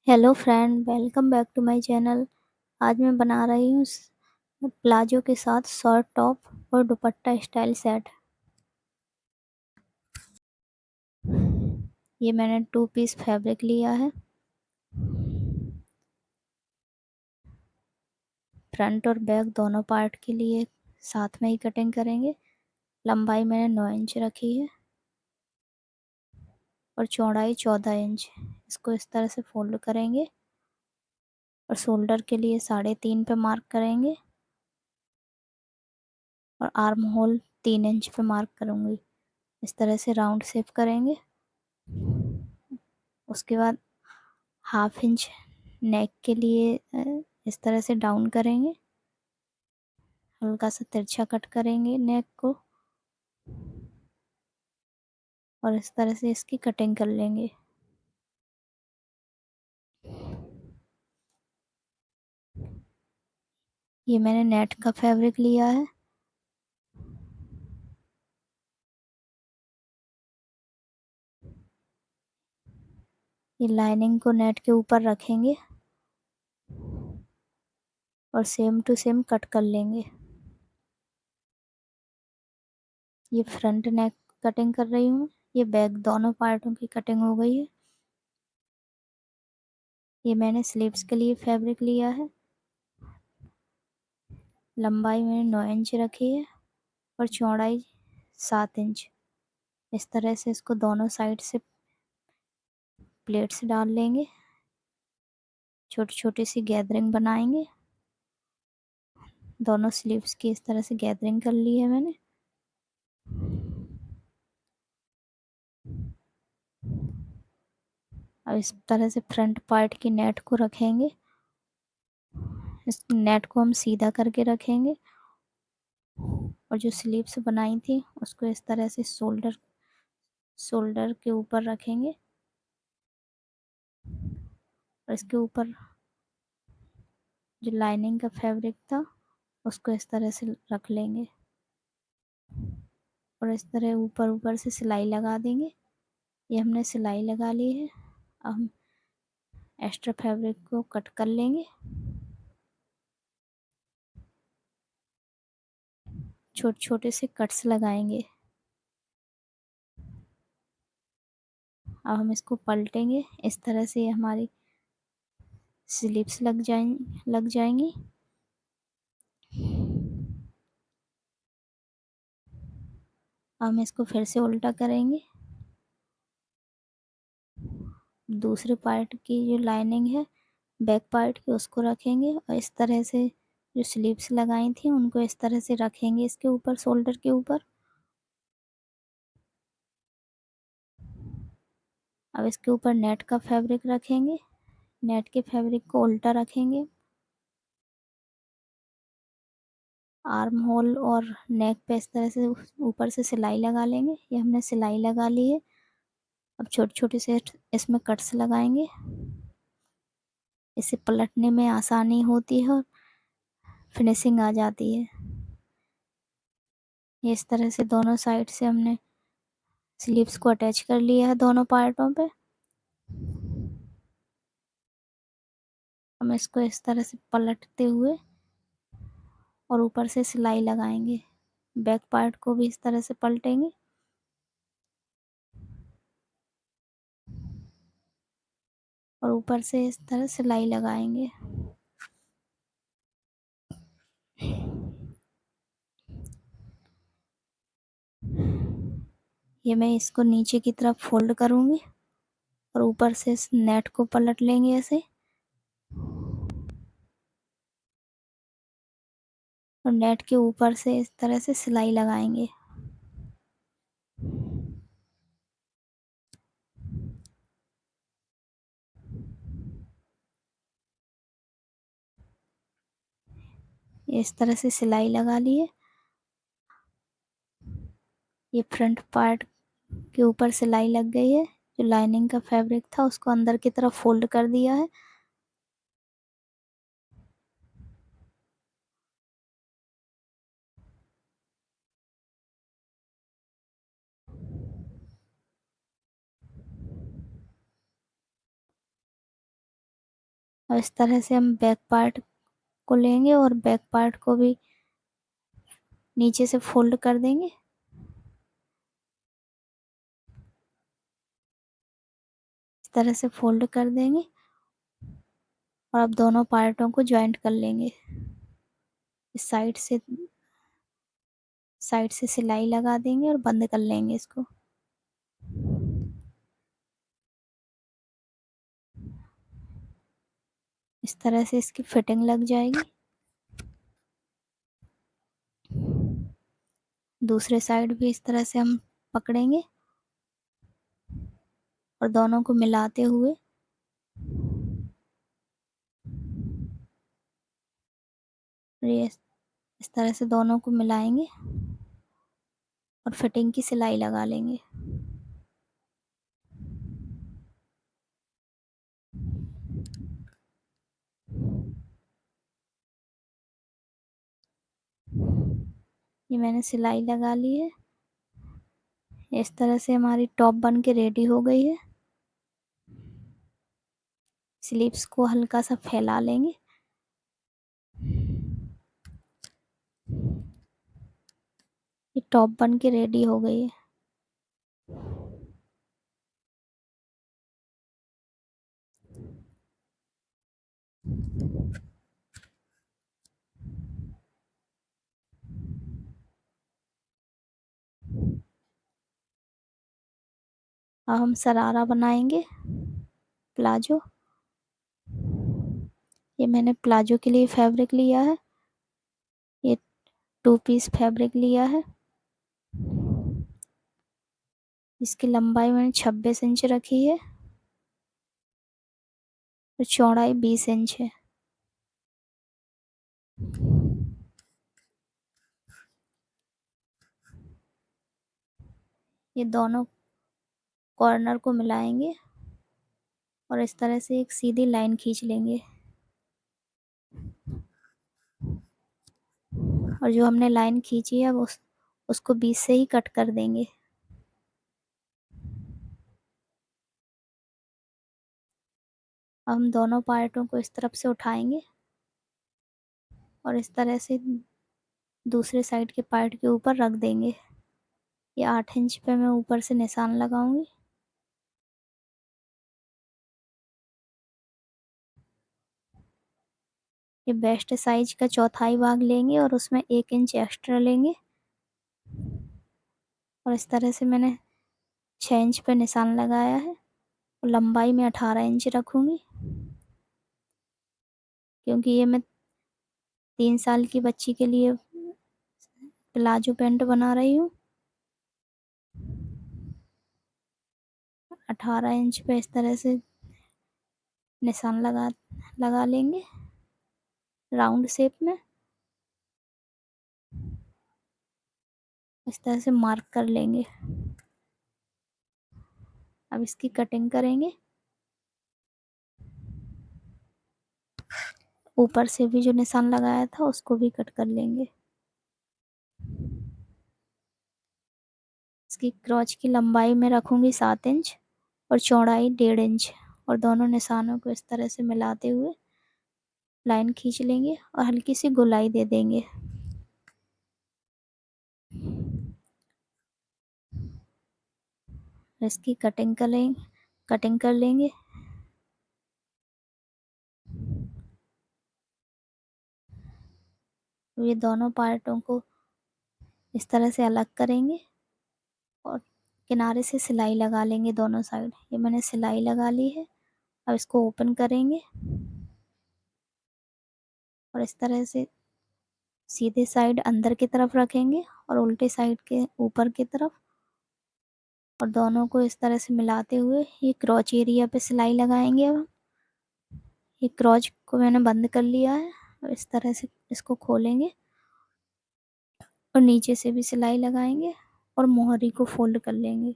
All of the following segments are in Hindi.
Hello friend, welcome back to my channel. आज मैं बना रही हूँ प्लाजो के साथ शॉर्ट टॉप और दुपट्टा स्टाइल सेट। ये मैंने 2 पीस फैब्रिक लिया है। फ्रंट और बैक दोनों पार्ट के लिए साथ में ही कटिंग करेंगे। लंबाई मैंने 9 इंच रखी है और चौड़ाई 14 इंच। इसको इस तरह से फोल्ड करेंगे और शोल्डर के लिए 3.5 पे मार्क करेंगे और आर्म होल 3 इंच पे मार्क करूँगी। इस तरह से राउंड शेप करेंगे। उसके बाद 1/2 इंच नेक के लिए इस तरह से डाउन करेंगे। हल्का सा तिरछा कट करेंगे नेक को और इस तरह से इसकी कटिंग कर लेंगे। ये मैंने नेट का फैब्रिक लिया है। ये लाइनिंग को नेट के ऊपर रखेंगे और सेम टू सेम कट कर लेंगे। ये फ्रंट नेक कटिंग कर रही हूँ। ये बैक दोनों पार्टों की कटिंग हो गई है। ये मैंने स्लीव्स के लिए फैब्रिक लिया है। लंबाई मैंने 9 इंच रखी है और चौड़ाई 7 इंच। इस तरह से इसको दोनों साइड से प्लेट्स डाल लेंगे। छोटी छोटी सी गैदरिंग बनाएंगे। दोनों स्लीव्स की इस तरह से गैदरिंग कर ली है मैंने। अब इस तरह से फ्रंट पार्ट की नेट को रखेंगे। इस नेट को हम सीधा करके रखेंगे और जो स्लीव्स बनाई थी उसको इस तरह से शोल्डर के ऊपर रखेंगे और इसके ऊपर जो लाइनिंग का फैब्रिक था उसको इस तरह से रख लेंगे और इस तरह ऊपर ऊपर से सिलाई लगा देंगे। ये हमने सिलाई लगा ली है। अब हम एक्स्ट्रा फैब्रिक को कट कर लेंगे। छोटे छोटे से कट्स लगाएंगे। अब हम इसको पलटेंगे। इस तरह से हमारी स्लीव्स लग जाएंगी। अब हम इसको फिर से उल्टा करेंगे। दूसरे पार्ट की जो लाइनिंग है बैक पार्ट की उसको रखेंगे और इस तरह से जो स्लीव्स लगाई थी उनको इस तरह से रखेंगे इसके ऊपर शोल्डर के ऊपर। अब इसके ऊपर नेट का फैब्रिक रखेंगे। नेट के फैब्रिक को उल्टा रखेंगे। आर्म होल और नेक पे इस तरह से ऊपर से सिलाई लगा लेंगे। ये हमने सिलाई लगा ली है। अब छोटे छोटे से इसमें कट्स लगाएंगे। इसे पलटने में आसानी होती है और फिनिशिंग आ जाती है। ये इस तरह से दोनों साइड से हमने स्लीव्स को अटैच कर लिया है दोनों पार्टों पे। हम इसको इस तरह से पलटते हुए और ऊपर से सिलाई लगाएंगे। बैक पार्ट को भी इस तरह से पलटेंगे और ऊपर से इस तरह सिलाई लगाएंगे। ये मैं इसको नीचे की तरफ फोल्ड करूंगी और ऊपर से इस नेट को पलट लेंगे ऐसे और नेट के ऊपर से इस तरह से सिलाई लगाएंगे। इस तरह से सिलाई लगा ली है। ये फ्रंट पार्ट के ऊपर सिलाई लग गई है। जो लाइनिंग का फैब्रिक था उसको अंदर की तरफ फोल्ड कर दिया है। और इस तरह से हम बैक पार्ट को लेंगे और बैक पार्ट को भी नीचे से फोल्ड कर देंगे। इस तरह से फोल्ड कर देंगे और अब दोनों पार्टों को ज्वाइंट कर लेंगे। इस साइड से सिलाई लगा देंगे और बंद कर लेंगे इसको। इस तरह से इसकी फिटिंग लग जाएगी। दूसरे साइड भी इस तरह से हम पकड़ेंगे और दोनों को मिलाते हुए ये इस तरह से दोनों को मिलाएंगे और फिटिंग की सिलाई लगा लेंगे। ये मैंने सिलाई लगा ली है। इस तरह से हमारी टॉप बन के रेडी हो गई है। स्लीव्स को हल्का सा फैला लेंगे। ये टॉप बन के रेडी हो गई है। अब हम शरारा बनाएंगे, प्लाजो। ये मैंने प्लाजो के लिए फैब्रिक लिया है। ये 2 पीस फैब्रिक लिया है। इसकी लंबाई मैंने 26 इंच रखी है और चौड़ाई 20 इंच है। ये दोनों कॉर्नर को मिलाएंगे और इस तरह से एक सीधी लाइन खींच लेंगे और जो हमने लाइन खींची है वो उसको बीच से ही कट कर देंगे। अब हम दोनों पार्टों को इस तरफ से उठाएंगे और इस तरह से दूसरे साइड के पार्ट के ऊपर रख देंगे। ये 8 इंच पे मैं ऊपर से निशान लगाऊंगी। ये बेस्ट साइज का चौथाई भाग लेंगे और उसमें 1 इंच एक्स्ट्रा लेंगे और इस तरह से मैंने 6 इंच पे निशान लगाया है और लंबाई में 18 इंच रखूंगी क्योंकि ये मैं 3 साल की बच्ची के लिए प्लाजो पैंट बना रही हूँ। 18 इंच पे इस तरह से निशान लगा लेंगे राउंड शेप में। इस तरह से मार्क कर लेंगे। अब इसकी कटिंग करेंगे। ऊपर से भी जो निशान लगाया था उसको भी कट कर लेंगे। इसकी क्रॉच की लंबाई में रखूंगी 7 इंच और चौड़ाई 1.5 इंच और दोनों निशानों को इस तरह से मिलाते हुए लाइन खींच लेंगे और हल्की सी गोलाई दे देंगे। इसकी कटिंग कर लेंगे। ये दोनों पार्टों को इस तरह से अलग करेंगे और किनारे से सिलाई लगा लेंगे दोनों साइड। ये मैंने सिलाई लगा ली है। अब इसको ओपन करेंगे और इस तरह से सीधे साइड अंदर की तरफ रखेंगे और उल्टे साइड के ऊपर की तरफ और दोनों को इस तरह से मिलाते हुए ये क्रॉच एरिया पे सिलाई लगाएंगे। अब ये क्रॉच को मैंने बंद कर लिया है और इस तरह से इसको खोलेंगे और नीचे से भी सिलाई लगाएंगे और मोहरी को फोल्ड कर लेंगे।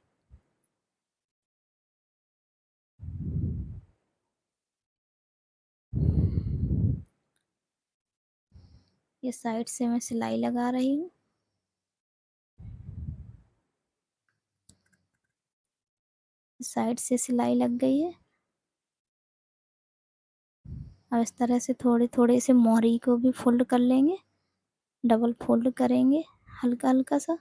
ये साइड से मैं सिलाई लगा रही हूँ। साइड से सिलाई लग गई है। अब इस तरह से थोड़े थोड़े से मोहरी को भी फोल्ड कर लेंगे, डबल फोल्ड करेंगे हल्का हल्का सा।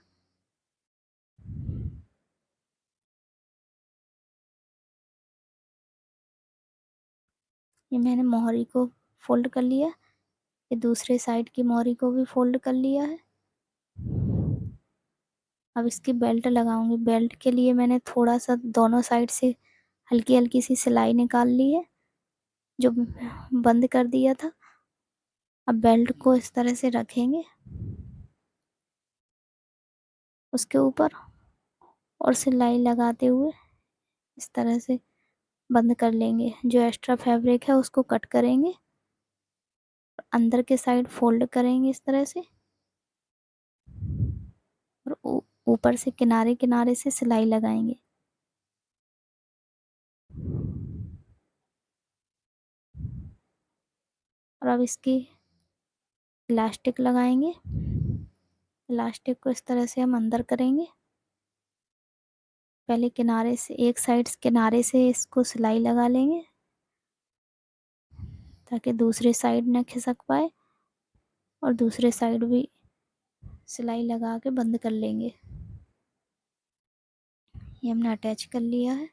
ये मैंने मोहरी को फोल्ड कर लिया, ये दूसरे साइड की मोहरी को भी फोल्ड कर लिया है। अब इसकी बेल्ट लगाऊंगी। बेल्ट के लिए मैंने थोड़ा सा दोनों साइड से हल्की हल्की सी सिलाई निकाल ली है, जो बंद कर दिया था। अब बेल्ट को इस तरह से रखेंगे उसके ऊपर, और सिलाई लगाते हुए इस तरह से बंद कर लेंगे। जो एक्स्ट्रा फैब्रिक है उसको कट करेंगे, अंदर के साइड फोल्ड करेंगे इस तरह से, और ऊपर से किनारे किनारे से सिलाई लगाएंगे। और अब इसकी इलास्टिक लगाएंगे। इलास्टिक को इस तरह से हम अंदर करेंगे। पहले किनारे से, एक साइड किनारे से इसको सिलाई लगा लेंगे ताकि दूसरी साइड ना खिसक पाए, और दूसरे साइड भी सिलाई लगा के बंद कर लेंगे। ये हमने अटैच कर लिया है।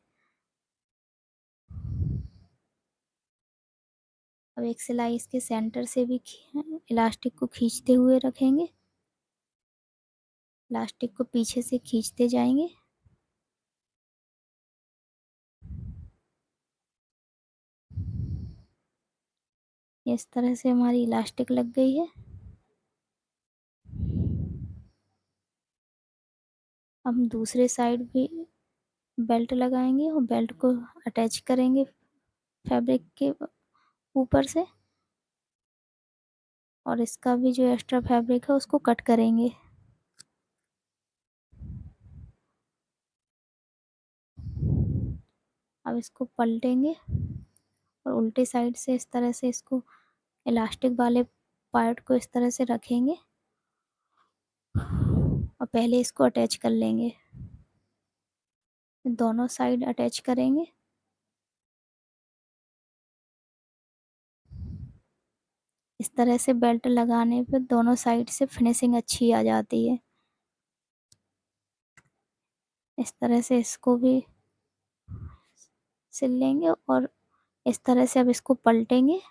अब एक सिलाई इसके सेंटर से भी इलास्टिक को खींचते हुए रखेंगे। इलास्टिक को पीछे से खींचते जाएंगे। इस तरह से हमारी इलास्टिक लग गई है। हम दूसरे साइड भी बेल्ट लगाएंगे और बेल्ट को अटैच करेंगे फैब्रिक के ऊपर से, और इसका भी जो एक्स्ट्रा फैब्रिक है उसको कट करेंगे। अब इसको पलटेंगे और उल्टे साइड से इस तरह से इसको इलास्टिक वाले पार्ट को इस तरह से रखेंगे, और पहले इसको अटैच कर लेंगे। दोनों साइड अटैच करेंगे। इस तरह से बेल्ट लगाने पे दोनों साइड से फिनिशिंग अच्छी आ जाती है। इस तरह से इसको भी सिल लेंगे, और इस तरह से अब इसको पलटेंगे,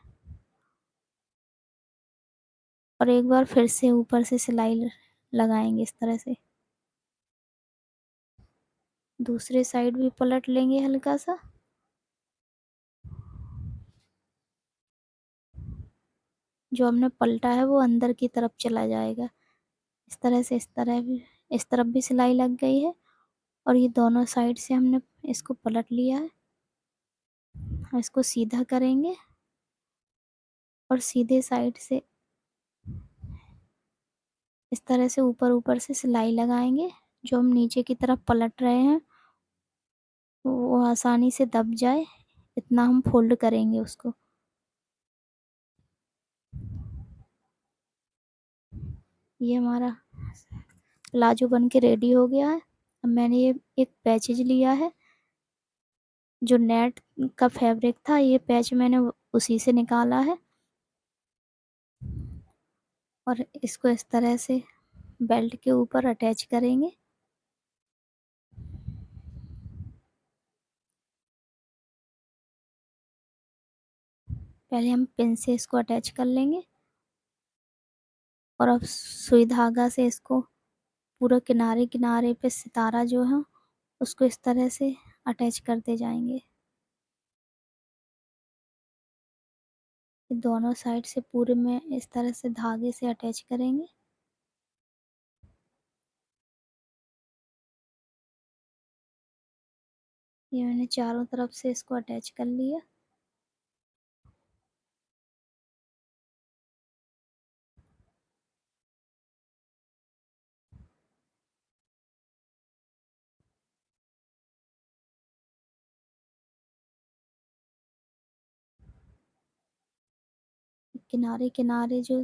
और एक बार फिर से ऊपर से सिलाई लगाएंगे इस तरह से। दूसरे साइड भी पलट लेंगे हल्का सा। जो हमने पलटा है वो अंदर की तरफ चला जाएगा। इस तरह से इस तरफ भी सिलाई लग गई है, और ये दोनों साइड से हमने इसको पलट लिया है। और इसको सीधा करेंगे, और सीधे साइड से इस तरह से ऊपर ऊपर से सिलाई लगाएंगे। जो हम नीचे की तरफ पलट रहे हैं वो आसानी से दब जाए, इतना हम फोल्ड करेंगे उसको। ये हमारा प्लाजो बन के रेडी हो गया है। अब मैंने ये एक पैचेज लिया है, जो नेट का फैब्रिक था, ये पैच मैंने उसी से निकाला है, और इसको इस तरह से बेल्ट के ऊपर अटैच करेंगे। पहले हम पिन से इसको अटैच कर लेंगे, और अब सुई धागा से इसको पूरा किनारे किनारे पे सितारा जो है उसको इस तरह से अटैच करते जाएंगे। दोनों साइड से पूरे में इस तरह से धागे से अटैच करेंगे। ये मैंने चारों तरफ से इसको अटैच कर लिया। किनारे किनारे जो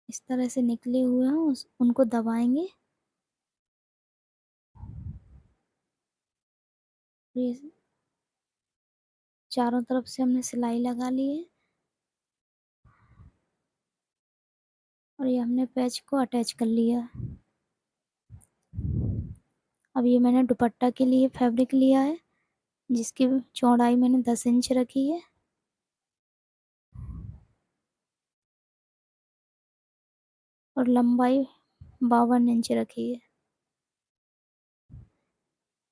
इस तरह से निकले हुए हैं उनको दबाएंगे। ये चारों तरफ से हमने सिलाई लगा ली है और ये हमने पैच को अटैच कर लिया। अब ये मैंने दुपट्टा के लिए फैब्रिक लिया है जिसकी चौड़ाई मैंने 10 इंच रखी है और लंबाई 52 इंच रखी है।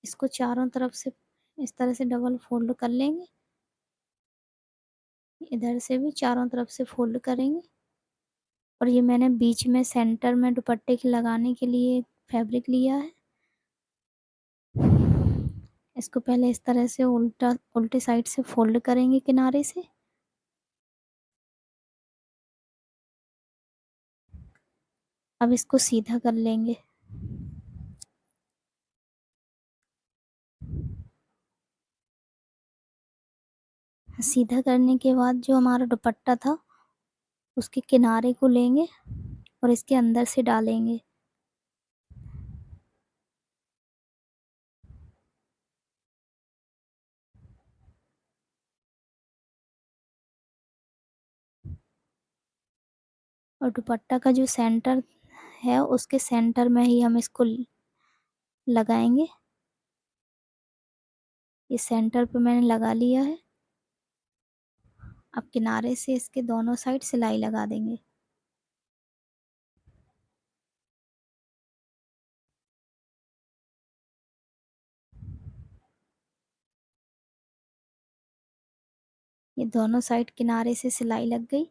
इसको चारों तरफ से इस तरह से डबल फोल्ड कर लेंगे। इधर से भी चारों तरफ से फोल्ड करेंगे और ये मैंने बीच में सेंटर में दुपट्टे के लगाने के लिए फैब्रिक लिया है। इसको पहले इस तरह से उल्टे साइड से फोल्ड करेंगे किनारे से। अब इसको सीधा कर लेंगे। सीधा करने के बाद जो हमारा दुपट्टा था उसके किनारे को लेंगे और इसके अंदर से डालेंगे। और दुपट्टा का जो सेंटर है उसके सेंटर में ही हम इसको लगाएंगे। ये सेंटर पे मैंने लगा लिया है। अब किनारे से इसके दोनों साइड सिलाई लगा देंगे। ये दोनों साइड किनारे से सिलाई लग गई।